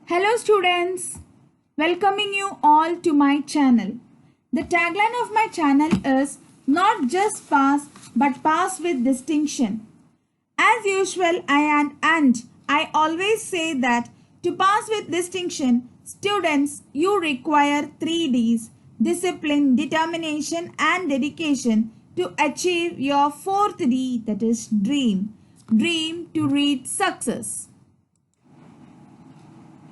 Hello students, welcoming you all to my channel. The tagline of my channel is not just pass but pass with distinction. As usual, I always say that to pass with distinction, students, you require 3 Ds: discipline, determination and dedication to achieve your 4th D, that is dream. Dream to reach success.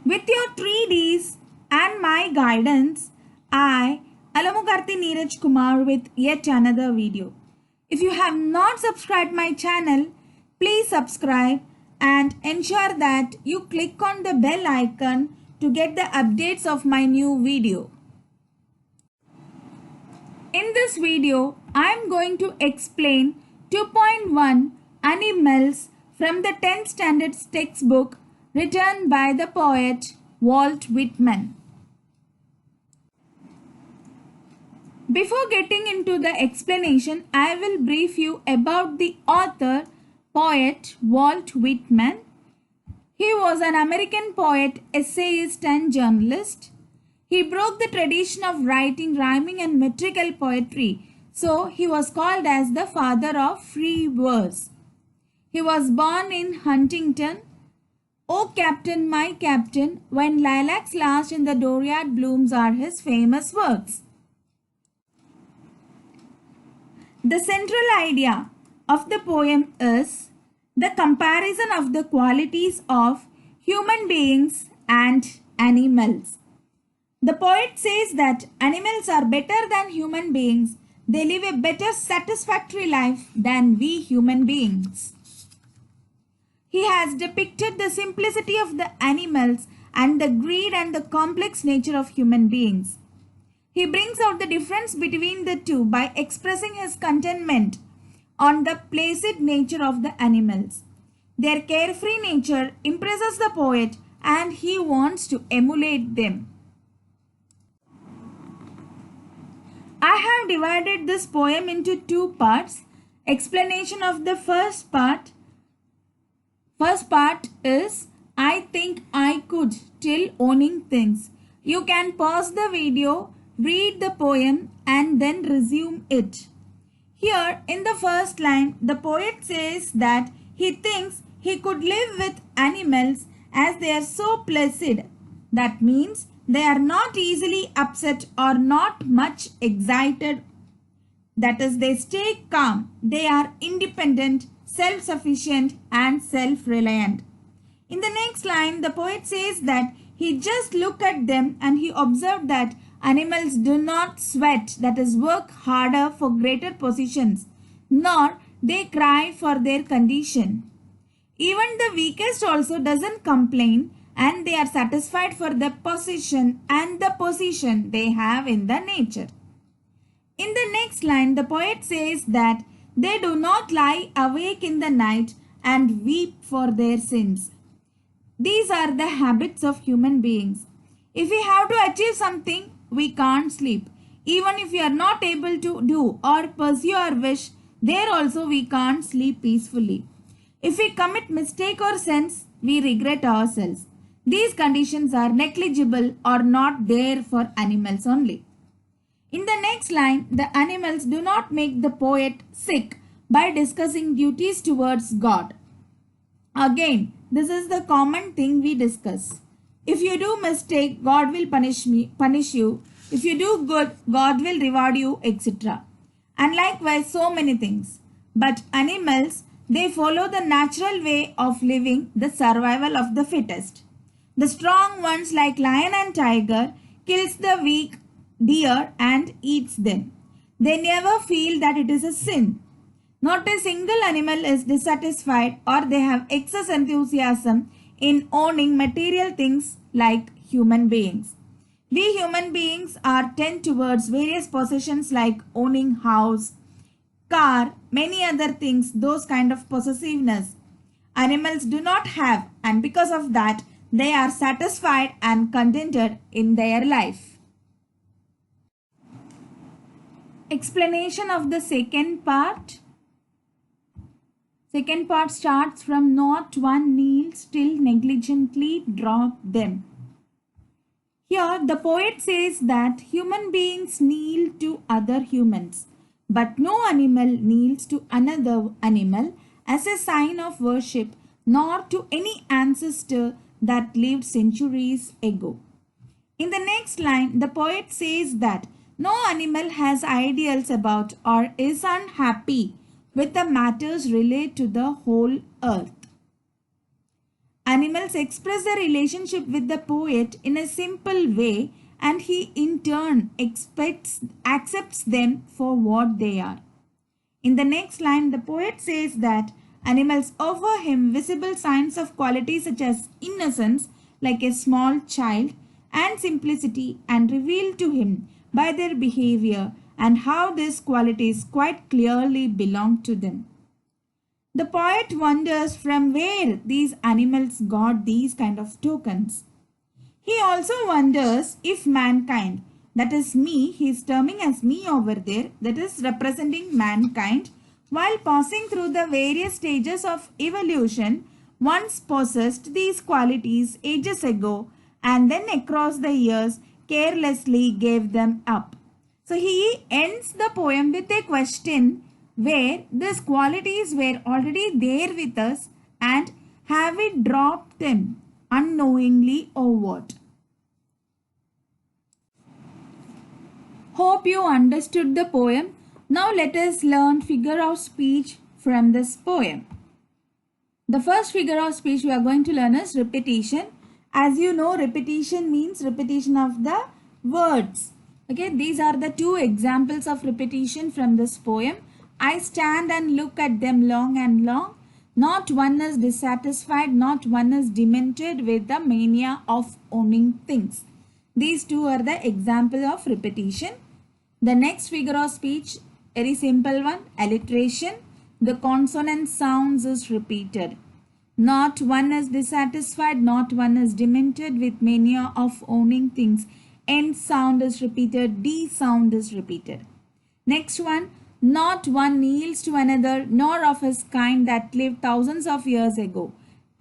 With your 3 Ds and my guidance, I, Alamukarti Neeraj Kumar, with yet another video. If you have not subscribed my channel, please subscribe and ensure that you click on the bell icon to get the updates of my new video. In this video, I am going to explain 2.1 animals from the 10th standard textbook written by the poet Walt Whitman. Before getting into the explanation, I will brief you about the author, poet Walt Whitman. He was an American poet, essayist and journalist. He broke the tradition of writing rhyming and metrical poetry, so he was called as the father of free verse. He was born in Huntington. "O Captain, my Captain, when lilacs last in the dooryard blooms" are his famous works. The central idea of the poem is the comparison of the qualities of human beings and animals. The poet says that animals are better than human beings. They live a better, satisfactory life than we human beings. He has depicted the simplicity of the animals and the greed and the complex nature of human beings. He brings out the difference between the two by expressing his contentment on the placid nature of the animals. Their carefree nature impresses the poet and he wants to emulate them. I have divided this poem into 2 parts. Explanation of the first part. First part is I think I could till owning things. You can pause the video, read the poem and then resume it. Here in the first line, the poet says that he thinks he could live with animals as they are so placid. That means they are not easily upset or not much excited. That is, they stay calm. They are independent, self-sufficient and self-reliant. In the next line, the poet says that he just looked at them and he observed that animals do not sweat, that is, work harder for greater positions, nor they cry for their condition. Even the weakest also doesn't complain and they are satisfied for the position and the position they have in the nature. In the next line, the poet says that they do not lie awake in the night and weep for their sins. These are the habits of human beings. If we have to achieve something, we can't sleep. Even if we are not able to do or pursue our wish, there also we can't sleep peacefully. If we commit mistake or sins, we regret ourselves. These conditions are negligible or not there for animals only. In the next line, the animals do not make the poet sick by discussing duties towards God. Again, this is the common thing we discuss. If you do mistake, God will punish you. If you do good, God will reward you, etc. And likewise, so many things. But animals, they follow the natural way of living, the survival of the fittest. The strong ones like lion and tiger kills the weak deer and eats them. They never feel that it is a sin. Not a single animal is dissatisfied or they have excess enthusiasm in owning material things like human beings. We human beings are tend towards various possessions like owning house, car, many other things, those kind of possessiveness. Animals do not have, and because of that, they are satisfied and contented in their life. Explanation of the second part. Second part starts from not one kneel, still negligently drop them. Here, the poet says that human beings kneel to other humans, but no animal kneels to another animal as a sign of worship, nor to any ancestor that lived centuries ago. In the next line, the poet says that no animal has ideals about or is unhappy with the matters related to the whole earth. Animals express their relationship with the poet in a simple way, and he in turn accepts them for what they are. In the next line, the poet says that animals offer him visible signs of qualities such as innocence, like a small child, and simplicity, and reveal to him by their behavior and how these qualities quite clearly belong to them. The poet wonders from where these animals got these kind of tokens. He also wonders if mankind, that is me, he is terming as me over there, that is representing mankind, while passing through the various stages of evolution, once possessed these qualities ages ago and then across the years carelessly gave them up. So he ends the poem with a question where these qualities were already there with us and have we dropped them unknowingly or what? Hope you understood the poem. Now let us learn figure of speech from this poem. The first figure of speech we are going to learn is repetition. As you know, repetition means repetition of the words. Okay, these are the two examples of repetition from this poem. I stand and look at them long and long. Not one is dissatisfied, not one is demented with the mania of owning things. These two are the example of repetition. The next figure of speech, very simple one, alliteration. The consonant sounds is repeated. Not one is dissatisfied, not one is demented with mania of owning things. N sound is repeated, D sound is repeated. Next one, not one kneels to another, nor of his kind that lived thousands of years ago.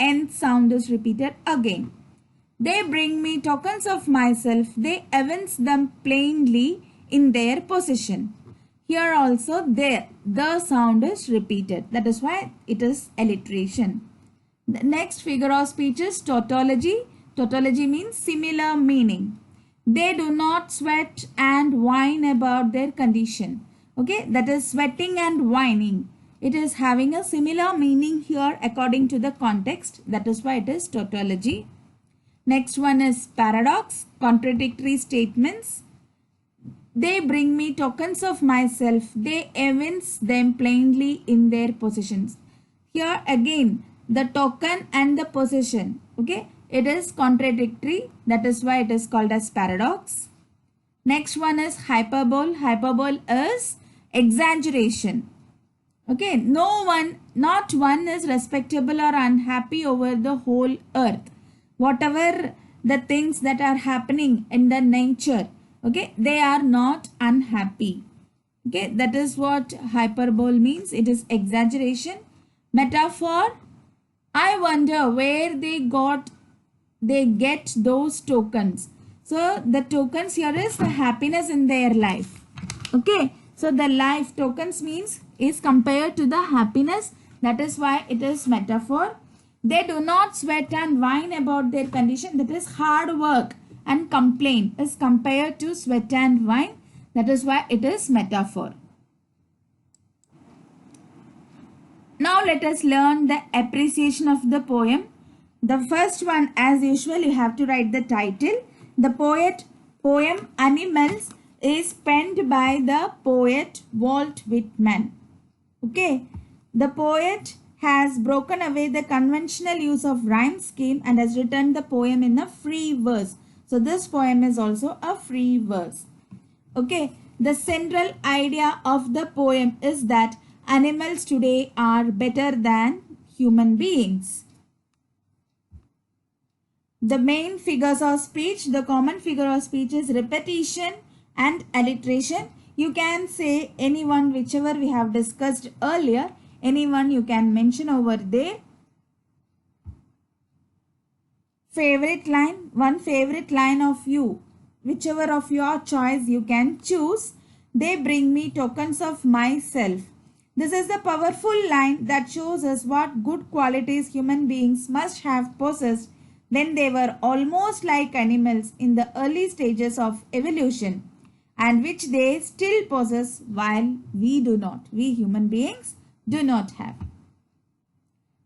N sound is repeated again. They bring me tokens of myself, they evince them plainly in their possession. Here also the sound is repeated. That is why it is alliteration. The next figure of speech is tautology. Tautology means similar meaning. They do not sweat and whine about their condition. Okay, that is sweating and whining. It is having a similar meaning here according to the context. That is why it is tautology. Next one is paradox, contradictory statements. They bring me tokens of myself. They evince them plainly in their possessions. Here again, the token and the possession. Okay, it is contradictory. That is why it is called as paradox. Next one is hyperbole. Hyperbole is exaggeration. Okay, not one is respectable or unhappy over the whole earth. Whatever the things that are happening in the nature, okay, they are not unhappy. Okay, that is what hyperbole means. It is exaggeration. Metaphor, I wonder where they get those tokens. So the tokens here is the happiness in their life. Okay, so the life tokens means is compared to the happiness. That is why it is metaphor. They do not sweat and whine about their condition. That is hard work and complain is compared to sweat and whine. That is why it is metaphor. Now let us learn the appreciation of the poem. The first one, as usual, you have to write the title. The poem Animals is penned by the poet Walt Whitman. Okay, the poet has broken away the conventional use of rhyme scheme and has written the poem in a free verse. So this poem is also a free verse. Okay, the central idea of the poem is that animals today are better than human beings. The main figures of speech, the common figure of speech is repetition and alliteration. You can say anyone, whichever we have discussed earlier, anyone you can mention over there. favorite line, one favorite line of you, whichever of your choice you can choose. They bring me tokens of myself. This is the powerful line that shows us what good qualities human beings must have possessed when they were almost like animals in the early stages of evolution, and which they still possess while we do not. We human beings do not have.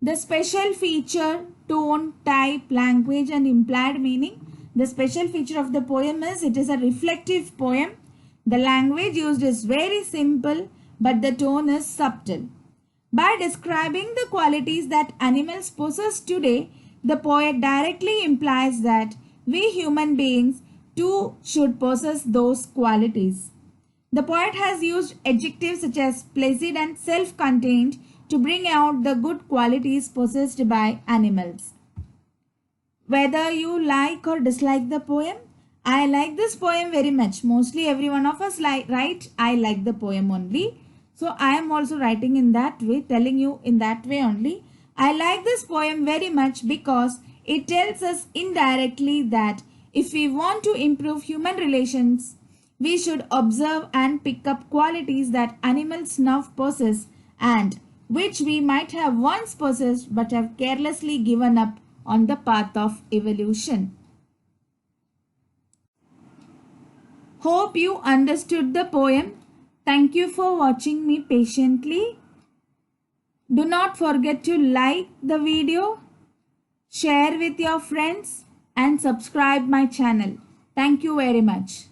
The special feature, tone, type, language and implied meaning. The special feature of the poem is it is a reflective poem. The language used is very simple, but the tone is subtle. By describing the qualities that animals possess today, the poet directly implies that we human beings too should possess those qualities. The poet has used adjectives such as placid and self-contained to bring out the good qualities possessed by animals. Whether you like or dislike the poem, I like this poem very much. Mostly every one of us write, I like the poem only. So I am also writing in that way, telling you in that way only. I like this poem very much because it tells us indirectly that if we want to improve human relations, we should observe and pick up qualities that animals now possess and which we might have once possessed but have carelessly given up on the path of evolution. Hope you understood the poem. Thank you for watching me patiently. Do not forget to like the video, share with your friends and subscribe my channel. Thank you very much.